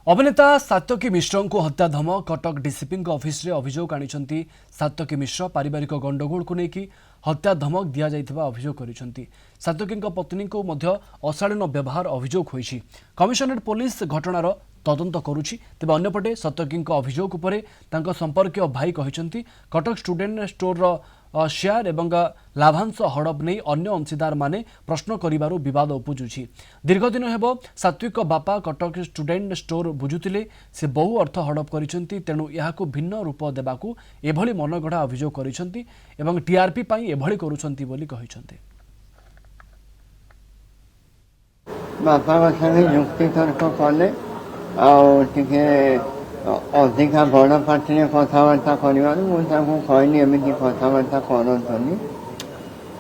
अभिनेता सात्यकी मिश्र को हत्या धमक कटक डीसीपी ऑफिस रे अभियोग आनी सात्यकी मिश्र पारिवारिक गंडगोल को लेकिन हत्या धमक दि जाइथिबा अभियोग करिसेंती। सात्यकी पत्नी को मध्य अशालीन व्यवहार अभियोग होईछि। कमिशनरेट पुलिस घटनार तदंत करुछि। तेबे अन्यपटे सात्यकी अभियोग उपरे तांको संपर्कीय भाई कहिसेंती कटक स्टूडेंट स्टोर शेयर एवं लाभांश हड़प नहीं अन्य अंशीदार माने प्रश्न करिबारु विवाद उपजुछि। दीर्घदिन हेब सात्विक बापा कटक स्टूडेंट स्टोर बुझुतिले से बहु अर्थ हड़प करिसेंती। तेणु याहाकु भिन्न रूप देबाकू एभली मनगढ़ा अभियोग करिसेंती एवं टीआरपी पई एभली करूछंती बोली कहिसेंती। बापा संगे युक्ति तर्क कले अधिका बड़ पार्टी कथबार्ता कहनी एमती कथबार्ता करनी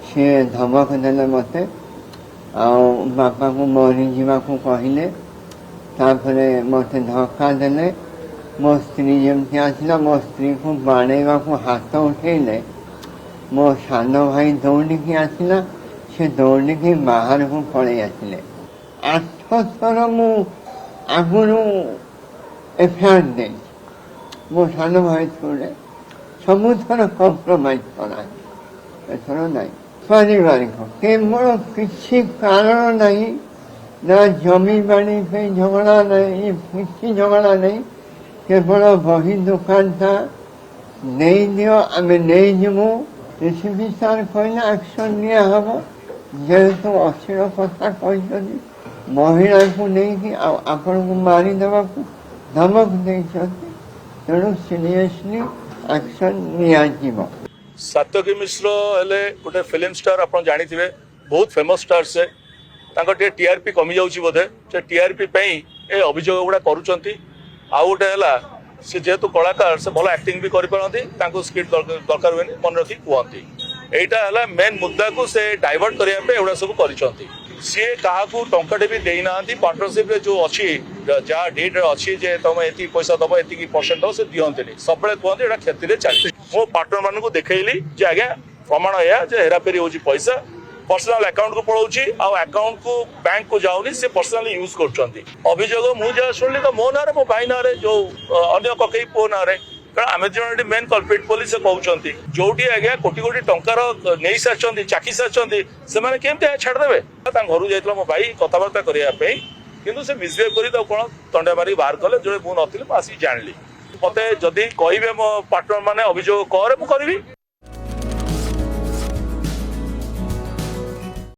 सी धमक देले मत बापा को मरीजा कहले मत धक्का देले मो स्त्री जमी आसला मो स्त्री को बाड़ेवा हाथ उठेले मो सान भाई दौड़िकी आसला से दौड़िकी बाहर को पड़े आसिले 8 थर मु आगुरी एफआईआर दे मो सान भाई थोड़े सबुथर कम्प्रोमाइज करा एथर ना पारिवारिक केवल किसी कारण नहीं ना जमी बाड़ी पे झगड़ा नहीं किसी झगड़ा नहीं केवल बही दुकान था नहीं दियो आम नहीं जीवु डीसीपी सार कहले एक्शन निया हम जेहेतु अश्लील कथा कहते महिला को नहीं आपण को मारिदेवा धमक देते तेणु सीरियसली एक्शन निया। सात्यकी मिश्र हेले गोटे फिल्म स्टार आप जानी थे बहुत फेमस स्टार से टीआरपी कमी जाऊँगी बोधे से टीआरपी ए अभियोग गुड़ा करुँच आउ गोटे है सी जेहेतु कलाकार से भल एक्टिंग भी करपारती स्क्रिप्ट दरकार हुए मन रखी कहती यहाँ है मेन मुद्दा को से डाइवर्ट करने एगुड़ा सब कर सी क्या टंकाटे भी देना पार्टनरशिप जो अच्छी जहाँ डेट अच्छी जे तुम ये पैसा दब ये परसेंट दब से दिखते सब कहते यहाँ क्षति चलती मो पार्टनर मान को देखली जे आज्ञा प्रमाण या हेराफेरी हो पैसा पर्सनाल अकाउंट को पलाऊँगी आकाउंट को बैंक को जाऊनी से पर्सनाली यूज कर मुझे शुणिली तो मो ना मो भाई ना जो अन्य ककई पु ना कारण आम जो मेन कल्प्रिट पुलिस कहते जोटी आज्ञा कोटी कोटी टंकार नहीं सारी चाकी सारी से केमती छाड़देवे घर जाइए मो भाई कथबार्ता करने कि मिसबिहेव कर कौन तंडा मारिक बाहर कले जो मुझे नी आसिक जानी मत जदि कहे मो पार्टनर मैंने अभियोग करे मुझे